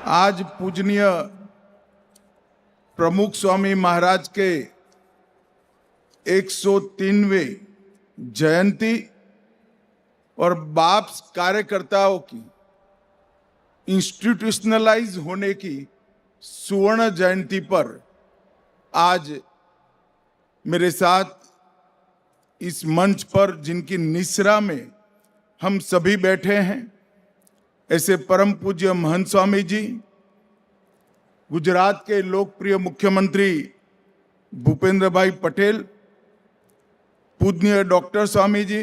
आज पूजनीय प्रमुख स्वामी महाराज के 103वें जयंती और बाप्स कार्यकर्ताओं की इंस्टीट्यूशनलाइज होने की सुवर्ण जयंती पर आज मेरे साथ इस मंच पर जिनकी निसरा में हम सभी बैठे हैं, ऐसे परम पूज्य महंत स्वामी जी, गुजरात के लोकप्रिय मुख्यमंत्री भूपेंद्र भाई पटेल, पूज्य डॉक्टर स्वामी जी,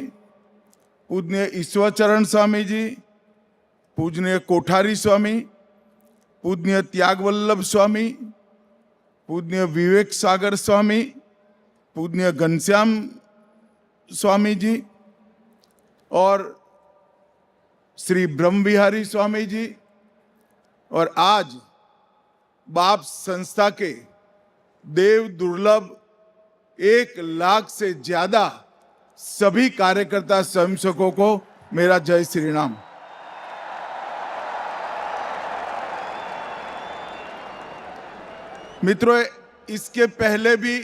पूज्य ईश्वरचरण स्वामी जी, पूज्य कोठारी स्वामी, पूज्य त्यागवल्लभ स्वामी, पूज्य विवेक सागर स्वामी, पूज्य घनश्याम स्वामी जी और श्री ब्रह्म बिहारी स्वामी जी, और आज बाप संस्था के देव दुर्लभ 1 लाख से ज्यादा सभी कार्यकर्ता स्वयंसेवकों को मेरा जय श्री राम। मित्रों, इसके पहले भी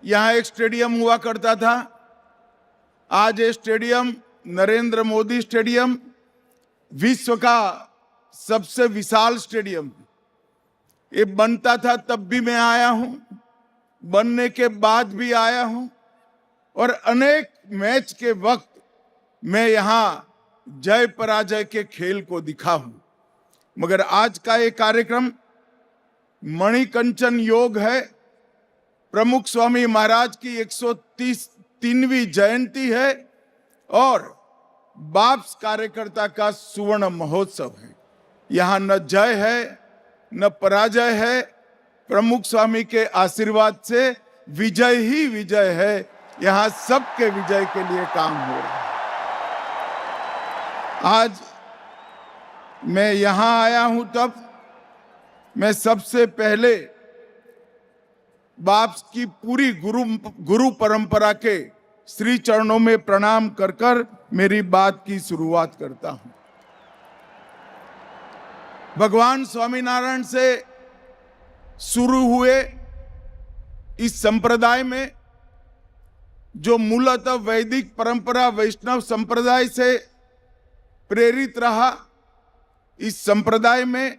यहाँ एक स्टेडियम हुआ करता था। आज ये स्टेडियम नरेंद्र मोदी स्टेडियम विश्व का सबसे विशाल स्टेडियम, ये बनता था तब भी मैं आया हूं, बनने के बाद भी आया हूं, और अनेक मैच के वक्त मैं यहां जय पराजय के खेल को दिखा हूं। मगर आज का ये कार्यक्रम मणिकंचन योग है। प्रमुख स्वामी महाराज की 133वीं जयंती है और बाप्स कार्यकर्ता का सुवर्ण महोत्सव है। यहाँ न जय है न पराजय है, प्रमुख स्वामी के आशीर्वाद से विजय ही विजय है। यहाँ सबके विजय के लिए काम हो रहा है। आज मैं यहाँ आया हूं तब मैं सबसे पहले बाप्स की पूरी गुरु परंपरा के श्री चरणों में प्रणाम कर कर मेरी बात की शुरुआत करता हूं। भगवान स्वामीनारायण से शुरू हुए इस संप्रदाय में, जो मूलतः वैदिक परंपरा वैष्णव संप्रदाय से प्रेरित रहा, इस संप्रदाय में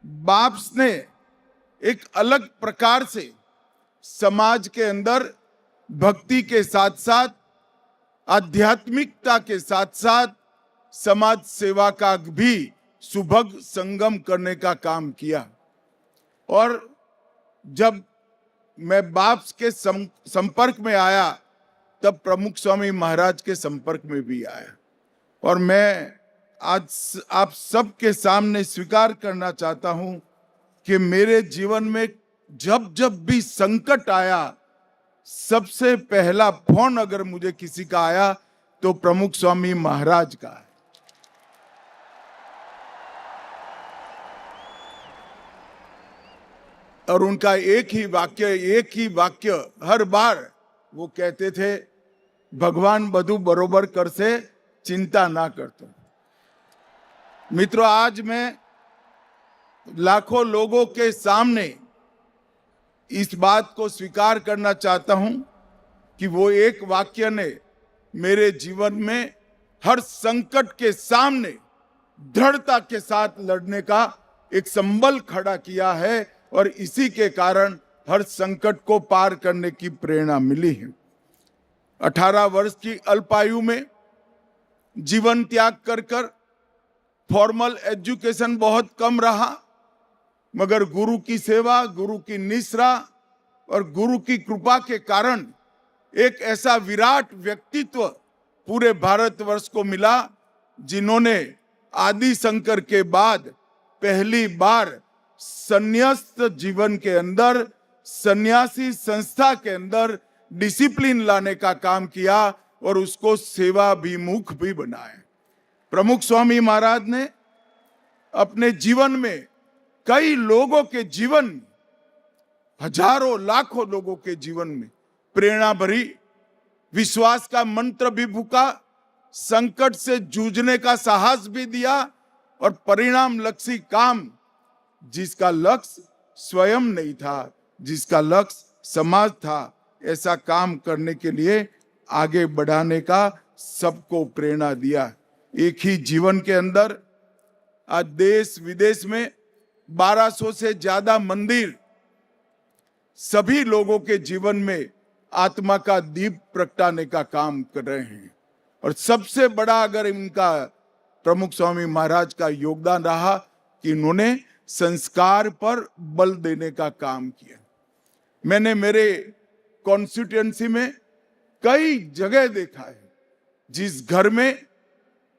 बाप्स ने एक अलग प्रकार से समाज के अंदर भक्ति के साथ साथ आध्यात्मिकता के साथ साथ समाज सेवा का भी सुभग संगम करने का काम किया। और जब मैं बाप्स के संपर्क में आया तब प्रमुख स्वामी महाराज के संपर्क में भी आया, और मैं आज आप सबके सामने स्वीकार करना चाहता हूं कि मेरे जीवन में जब जब भी संकट आया, सबसे पहला फोन अगर मुझे किसी का आया तो प्रमुख स्वामी महाराज का है। और उनका एक ही वाक्य हर बार वो कहते थे, भगवान बधु बरोबर कर से चिंता ना करतो। मित्रों, आज मैं लाखों लोगों के सामने इस बात को स्वीकार करना चाहता हूं कि वो एक वाक्य ने मेरे जीवन में हर संकट के सामने दृढ़ता के साथ लड़ने का एक संबल खड़ा किया है, और इसी के कारण हर संकट को पार करने की प्रेरणा मिली है। 18 वर्ष की अल्पायु में जीवन त्याग कर फॉर्मल एजुकेशन बहुत कम रहा, मगर गुरु की सेवा, गुरु की निसरा और गुरु की कृपा के कारण एक ऐसा विराट व्यक्तित्व पूरे भारतवर्ष को मिला, जिन्होंने आदि शंकर के बाद पहली बार संन्यास्त जीवन के अंदर, सन्यासी संस्था के अंदर डिसिप्लिन लाने का काम किया और उसको सेवाभिमुख भी बनाया। प्रमुख स्वामी महाराज ने अपने जीवन में कई लोगों के जीवन, हजारों लाखों लोगों के जीवन में प्रेरणा भरी, विश्वास का मंत्र भी फूका, संकट से जूझने का साहस भी दिया और परिणाम लक्षी काम जिसका लक्ष्य स्वयं नहीं था, जिसका लक्ष्य समाज था, ऐसा काम करने के लिए आगे बढ़ाने का सबको प्रेरणा दिया। एक ही जीवन के अंदर आज देश विदेश में 1200 से ज्यादा मंदिर सभी लोगों के जीवन में आत्मा का दीप प्रगटाने का काम कर रहे हैं। और सबसे बड़ा अगर इनका प्रमुख स्वामी महाराज का योगदान रहा कि इन्होंने संस्कार पर बल देने का काम किया। मैंने मेरे कॉन्स्टिट्यूएंसी में कई जगह देखा है, जिस घर में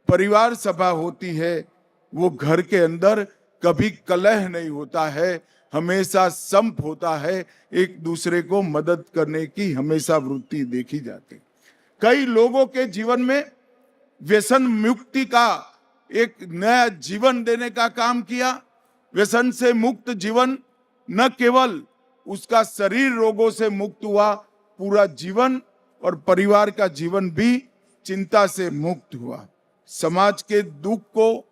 परिवार सभा होती है वो घर के अंदर कभी कलह नहीं होता है, हमेशा संप होता है, एक दूसरे को मदद करने की हमेशा वृत्ति देखी जाती। कई लोगों के जीवन में व्यसन मुक्ति का एक नया जीवन देने का काम किया। व्यसन से मुक्त जीवन न केवल उसका शरीर रोगों से मुक्त हुआ, पूरा जीवन और परिवार का जीवन भी चिंता से मुक्त हुआ। समाज के दुख को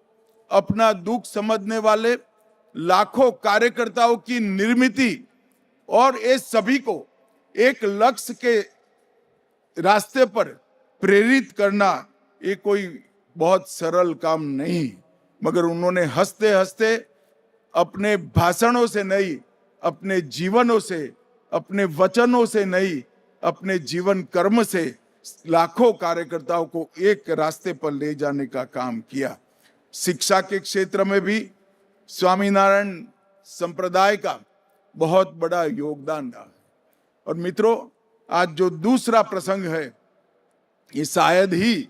अपना दुख समझने वाले लाखों कार्यकर्ताओं की निर्मित और ये सभी को एक लक्ष्य के रास्ते पर प्रेरित करना ये कोई बहुत सरल काम नहीं, मगर उन्होंने हंसते हंसते अपने भाषणों से नहीं, अपने जीवनों से, अपने वचनों से नहीं, अपने जीवन कर्म से लाखों कार्यकर्ताओं को एक रास्ते पर ले जाने का काम किया। शिक्षा के क्षेत्र में भी स्वामीनारायण संप्रदाय का बहुत बड़ा योगदान रहा। और मित्रों, आज जो दूसरा प्रसंग है, ये शायद ही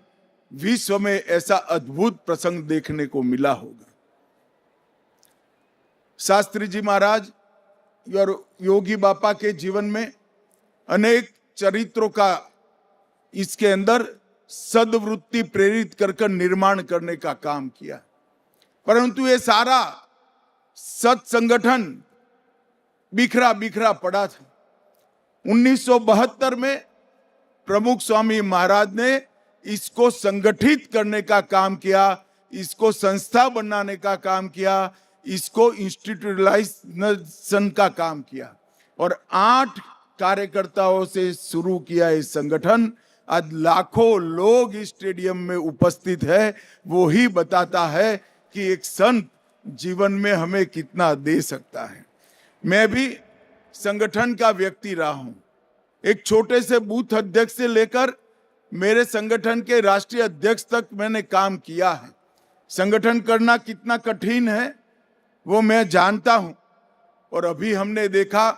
विश्व में ऐसा अद्भुत प्रसंग देखने को मिला होगा। शास्त्री जी महाराज और योगी बापा के जीवन में अनेक चरित्रों का इसके अंदर सद्वृत्ति प्रेरित कर निर्माण करने का काम किया, परंतु ये सारा सत संगठन बिखरा बिखरा पड़ा था। 1972 में प्रमुख स्वामी महाराज ने इसको संगठित करने का काम किया, इसको संस्था बनाने का काम किया, इसको इंस्टीट्यूशनलाइजेशन का काम किया और 8 कार्यकर्ताओं से शुरू किया ये संगठन। आज लाखों लोग इस स्टेडियम में उपस्थित है, वो ही बताता है कि एक संत जीवन में हमें कितना दे सकता है। मैं भी संगठन का व्यक्ति रहा हूं। एक छोटे से बूथ अध्यक्ष से लेकर मेरे संगठन के राष्ट्रीय अध्यक्ष तक मैंने काम किया है। संगठन करना कितना कठिन है वो मैं जानता हूं। और अभी हमने देखा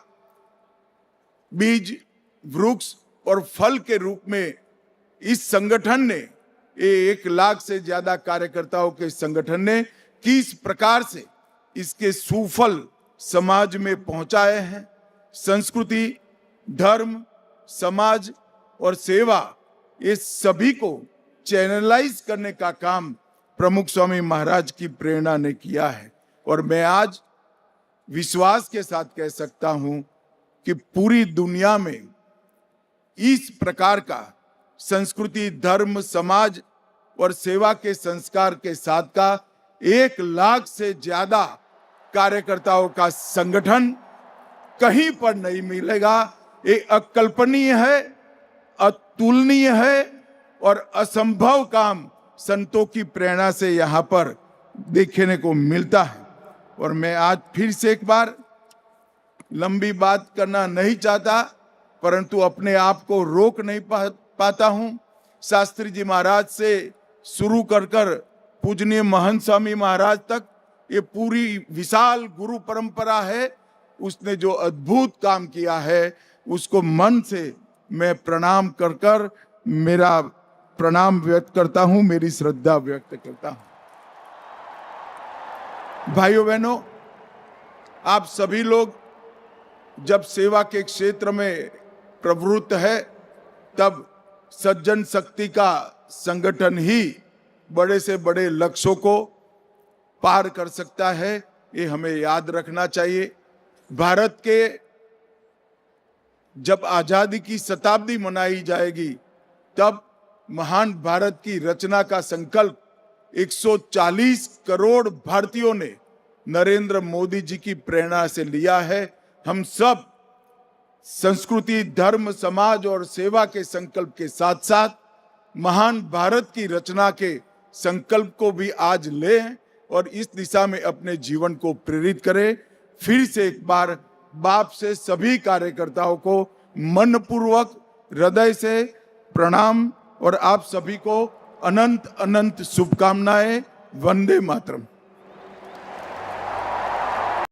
बीज, वृक्ष और फल के रूप में इस संगठन ने 1 लाख से ज्यादा कार्यकर्ताओं के संगठन ने किस प्रकार से इसके सुफल समाज में पहुंचाए हैं। संस्कृति, धर्म, समाज और सेवा, ये सभी को चैनलाइज करने का काम प्रमुख स्वामी महाराज की प्रेरणा ने किया है। और मैं आज विश्वास के साथ कह सकता हूं कि पूरी दुनिया में इस प्रकार का संस्कृति, धर्म, समाज और सेवा के संस्कार के साथ का 1 लाख से ज्यादा कार्यकर्ताओं का संगठन कहीं पर नहीं मिलेगा। ये अकल्पनीय है, अतुलनीय है और असंभव काम संतों की प्रेरणा से यहाँ पर देखने को मिलता है। और मैं आज फिर से एक बार लंबी बात करना नहीं चाहता, परंतु अपने आप को रोक नहीं पाता हूं। शास्त्री जी महाराज से शुरू कर पूजनीय महंत स्वामी महाराज तक ये पूरी विशाल गुरु परंपरा है। उसने जो अद्भुत काम किया है उसको मन से मैं प्रणाम कर मेरा प्रणाम व्यक्त करता हूं, मेरी श्रद्धा व्यक्त करता हूं। भाइयों बहनों, आप सभी लोग जब सेवा के क्षेत्र में प्रवृत्त है तब सज्जन शक्ति का संगठन ही बड़े से बड़े लक्ष्यों को पार कर सकता है, ये हमें याद रखना चाहिए। भारत के जब आजादी की शताब्दी मनाई जाएगी तब महान भारत की रचना का संकल्प 140 करोड़ भारतीयों ने नरेंद्र मोदी जी की प्रेरणा से लिया है। हम सब संस्कृति, धर्म, समाज और सेवा के संकल्प के साथ साथ महान भारत की रचना के संकल्प को भी आज लें और इस दिशा में अपने जीवन को प्रेरित करें। फिर से एक बार बाप से सभी कार्यकर्ताओं को मनपूर्वक हृदय से प्रणाम और आप सभी को अनंत अनंत शुभकामनाएं। वंदे मातरम।